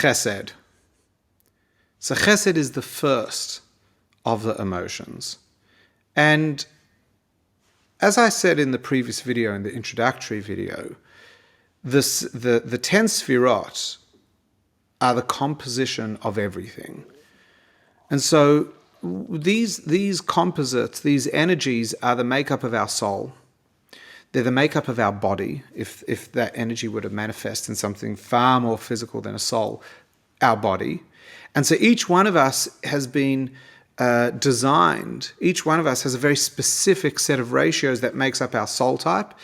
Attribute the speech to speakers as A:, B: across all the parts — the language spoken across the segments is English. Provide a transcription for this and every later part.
A: hesed. So hesed is the first of the emotions. And as I said in the previous video, in the introductory video, the 10 sefirot are the composition of everything. And so these composites, these energies are the makeup of our soul. They're the makeup of our body, if that energy were to manifest in something far more physical than a soul, our body. And so each one of us has been designed, each one of us has a very specific set of ratios that makes up our soul type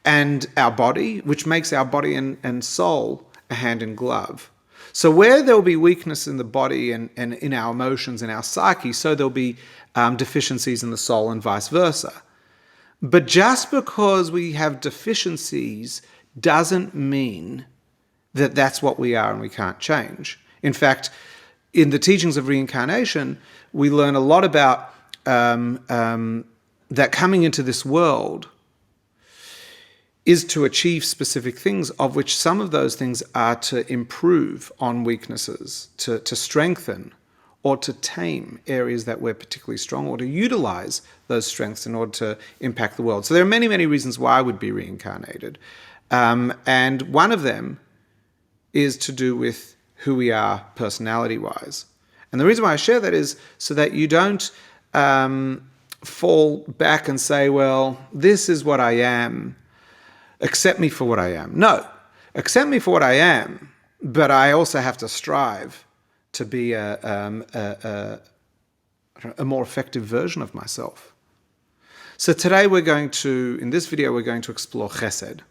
A: and our body, which makes our body and soul a hand in glove. So where there'll be weakness in the body and in our emotions and our psyche, so there'll be deficiencies in the soul and vice versa. But just because we have deficiencies doesn't mean that that's what we are and we can't change. In fact, in the teachings of reincarnation, we learn a lot about that coming into this world is to achieve specific things, of which some of those things are to improve on weaknesses, to strengthen or to tame areas that we're particularly strong, or to utilize those strengths in order to impact the world. So there are many, many reasons why I would be reincarnated. And one of them is to do with who we are personality-wise. And the reason why I share that is so that you don't fall back and say, well, this is what I am, accept me for what I am. No, accept me for what I am, but I also have to strive to be a more effective version of myself. So today in this video, we're going to explore hesed.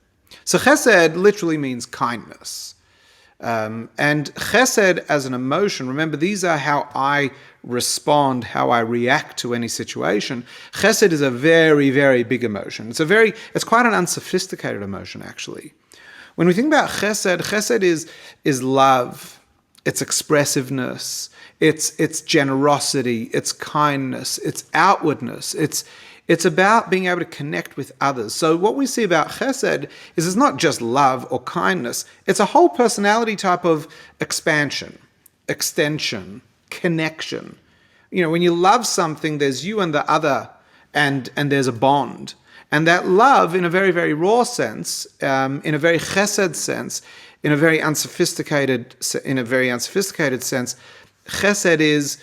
A: So hesed literally means kindness. And chesed as an emotion, remember, these are how I respond, how I react to any situation. Chesed is a very, very big emotion. It's quite an unsophisticated emotion, actually. When we think about chesed is love, it's expressiveness, it's generosity, it's kindness, it's outwardness, it's about being able to connect with others. So what we see about chesed is it's not just love or kindness. It's a whole personality type of expansion, extension, connection. You know, when you love something, there's you and the other, and there's a bond. And that love, in a very, very raw sense, in a very chesed sense, in a very unsophisticated sense, chesed is,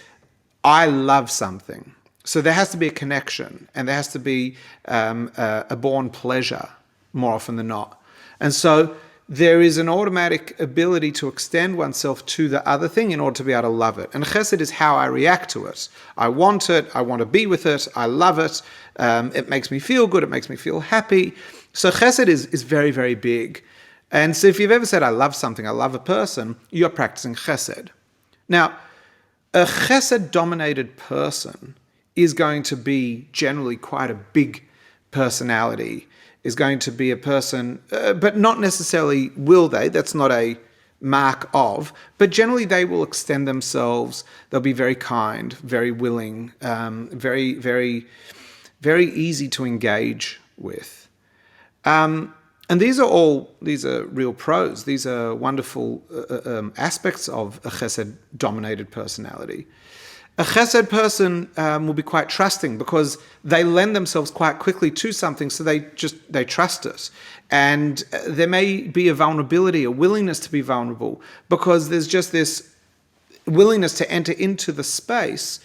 A: I love something. So there has to be a connection, and there has to be a born pleasure more often than not. And so there is an automatic ability to extend oneself to the other thing in order to be able to love it. And chesed is how I react to it. I want it, I want to be with it, I love it, it makes me feel good, it makes me feel happy. So chesed is very, very big. And so if you've ever said, I love something, I love a person, you're practicing chesed. Now, a chesed-dominated person is going to be generally quite a big personality, is going to be a person, but not necessarily will they, that's not a mark of, but generally they will extend themselves, they'll be very kind, very willing, very, very, very easy to engage with. And these are real pros, these are wonderful aspects of a chesed-dominated personality. A chesed person will be quite trusting because they lend themselves quite quickly to something, so they trust it. And there may be a vulnerability, a willingness to be vulnerable, because there's just this willingness to enter into the space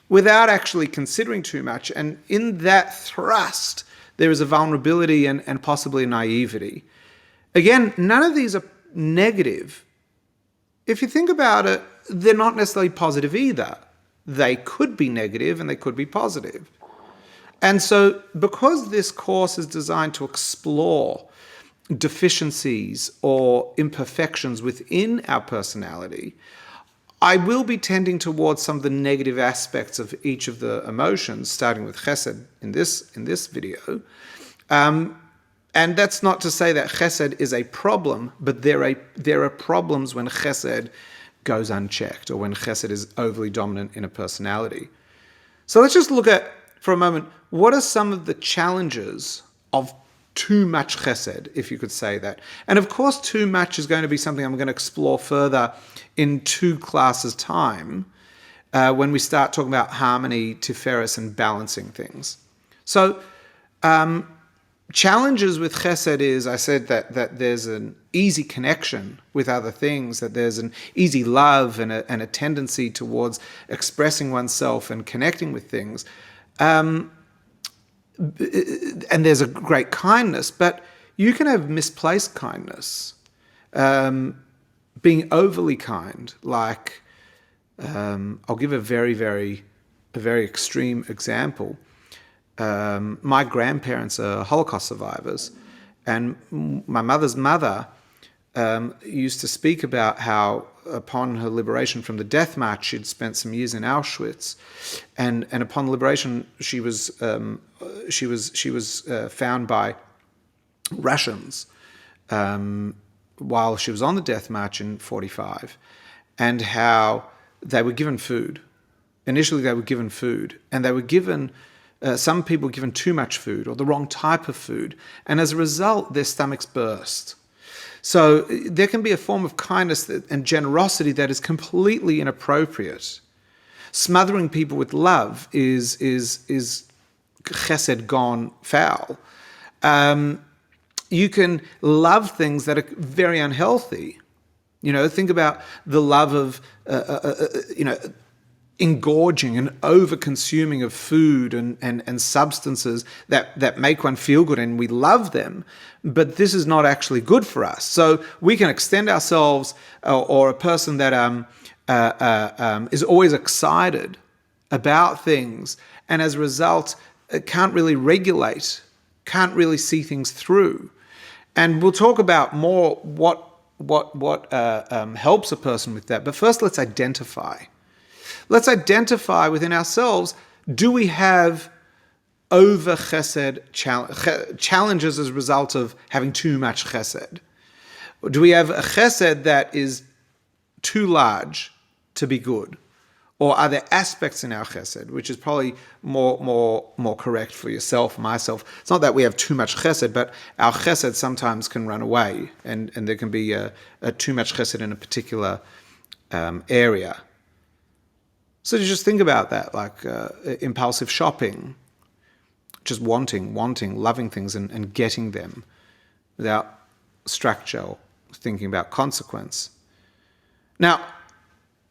A: without actually considering too much. And in that thrust, there is a vulnerability and possibly a naivety. Again, none of these are negative. If you think about it, they're not necessarily positive either. They could be negative and they could be positive. And so because this course is designed to explore deficiencies or imperfections within our personality, I will be tending towards some of the negative aspects of each of the emotions, starting with chesed in this video. And that's not to say that chesed is a problem, but there are problems when chesed goes unchecked or when chesed is overly dominant in a personality. So let's just look at, for a moment, what are some of the challenges of too much chesed, if you could say that. And of course, too much is going to be something I'm going to explore further in 2 classes' time when we start talking about harmony, tiferes, and balancing things. So, challenges with chesed is, I said that there's an easy connection with other things, that there's an easy love and a tendency towards expressing oneself and connecting with things. And there's a great kindness, but you can have misplaced kindness. Being overly kind, like, I'll give a very extreme example. My grandparents are Holocaust survivors, and my mother's mother used to speak about how upon her liberation from the death march, she'd spent some years in Auschwitz, and upon liberation, she was found by Russians while she was on the death march in 1945, and how they were given food. Initially, they were given food, and they were given. Some people were given too much food or the wrong type of food, and as a result, their stomachs burst. So there can be a form of kindness and generosity that is completely inappropriate. Smothering people with love is chesed gone foul. You can love things that are very unhealthy. Think about the love of engorging and over-consuming of food and substances that make one feel good, and we love them, but this is not actually good for us. So we can extend ourselves, or a person that is always excited about things, and as a result can't really regulate, can't really see things through. And we'll talk about more what helps a person with that. But first, let's identify. Let's identify within ourselves, do we have over chesed challenges as a result of having too much chesed? Or do we have a chesed that is too large to be good? Or are there aspects in our chesed, which is probably more correct for yourself, myself? It's not that we have too much chesed, but our chesed sometimes can run away, and there can be a too much chesed in a particular area. So just think about that, like impulsive shopping, just wanting, loving things and getting them without structure or thinking about consequence. Now,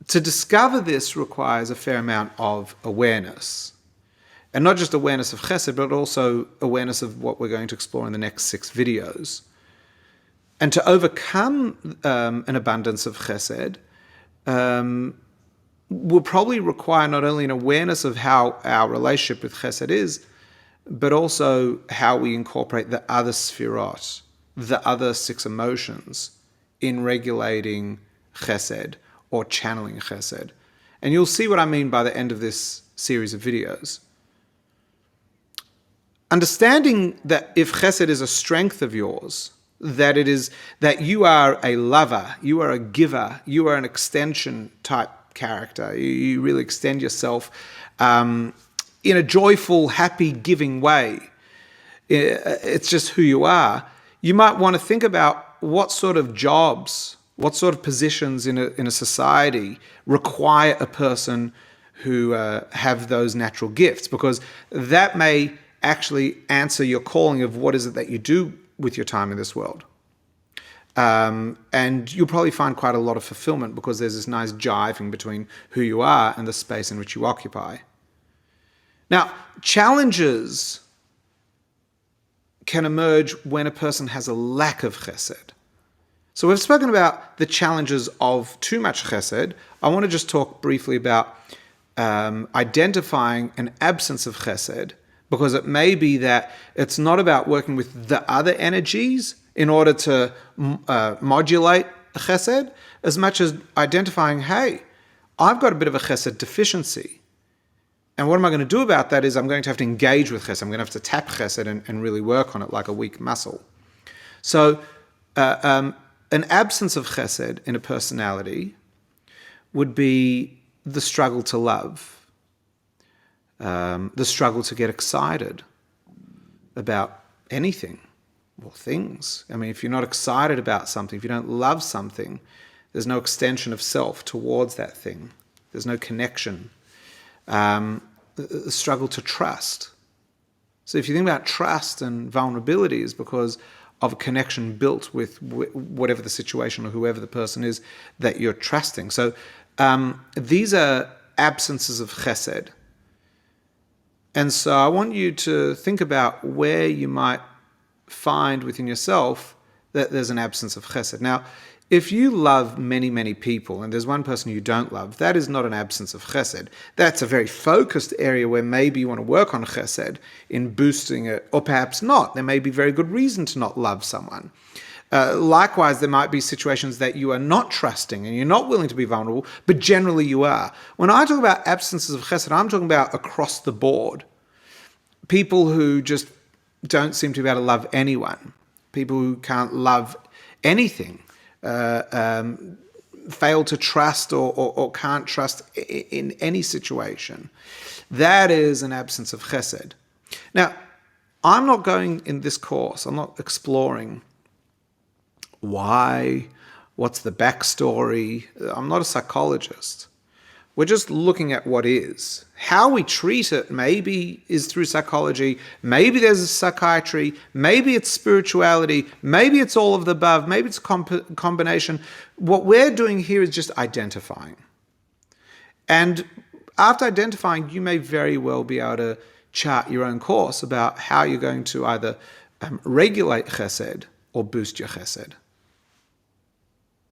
A: to discover this requires a fair amount of awareness. And not just awareness of chesed, but also awareness of what we're going to explore in the next 6 videos. And to overcome an abundance of chesed, will probably require not only an awareness of how our relationship with chesed is, but also how we incorporate the other sfirot, the other 6 emotions, in regulating chesed or channeling chesed. And you'll see what I mean by the end of this series of videos. Understanding that if chesed is a strength of yours, that it is that you are a lover, you are a giver, you are an extension type character. You really extend yourself in a joyful, happy, giving way. It's just who you are. You might want to think about what sort of jobs, what sort of positions in a society require a person who have those natural gifts, because that may actually answer your calling of what is it that you do with your time in this world. And you'll probably find quite a lot of fulfillment because there's this nice jiving between who you are and the space in which you occupy. Now, challenges can emerge when a person has a lack of chesed. So we've spoken about the challenges of too much chesed. I want to just talk briefly about identifying an absence of chesed, because it may be that it's not about working with the other energies in order to modulate a chesed, as much as identifying, hey, I've got a bit of a chesed deficiency. And what am I going to do about that is I'm going to have to engage with chesed. I'm going to have to tap chesed and really work on it like a weak muscle. So an absence of chesed in a personality would be the struggle to love, the struggle to get excited about anything. Well, things. I mean, if you're not excited about something, if you don't love something, there's no extension of self towards that thing. There's no connection. The struggle to trust. So if you think about trust and vulnerability, is because of a connection built with whatever the situation or whoever the person is that you're trusting. So these are absences of chesed. And so I want you to think about where you might find within yourself that there's an absence of chesed. Now, if you love many, many people and there's one person you don't love, that is not an absence of chesed. That's a very focused area where maybe you want to work on chesed in boosting it, or perhaps not. There may be very good reason to not love someone. Likewise, there might be situations that you are not trusting and you're not willing to be vulnerable, but generally you are. When I talk about absences of chesed, I'm talking about across the board. People who just don't seem to be able to love anyone. People who can't love anything. Fail to trust or can't trust in any situation. That is an absence of chesed. Now, I'm not going in this course, I'm not exploring why, what's the backstory. I'm not a psychologist. We're just looking at what is. How we treat it maybe is through psychology, maybe there's a psychiatry, maybe it's spirituality, maybe it's all of the above, maybe it's a combination. What we're doing here is just identifying. And after identifying, you may very well be able to chart your own course about how you're going to either regulate chesed or boost your chesed.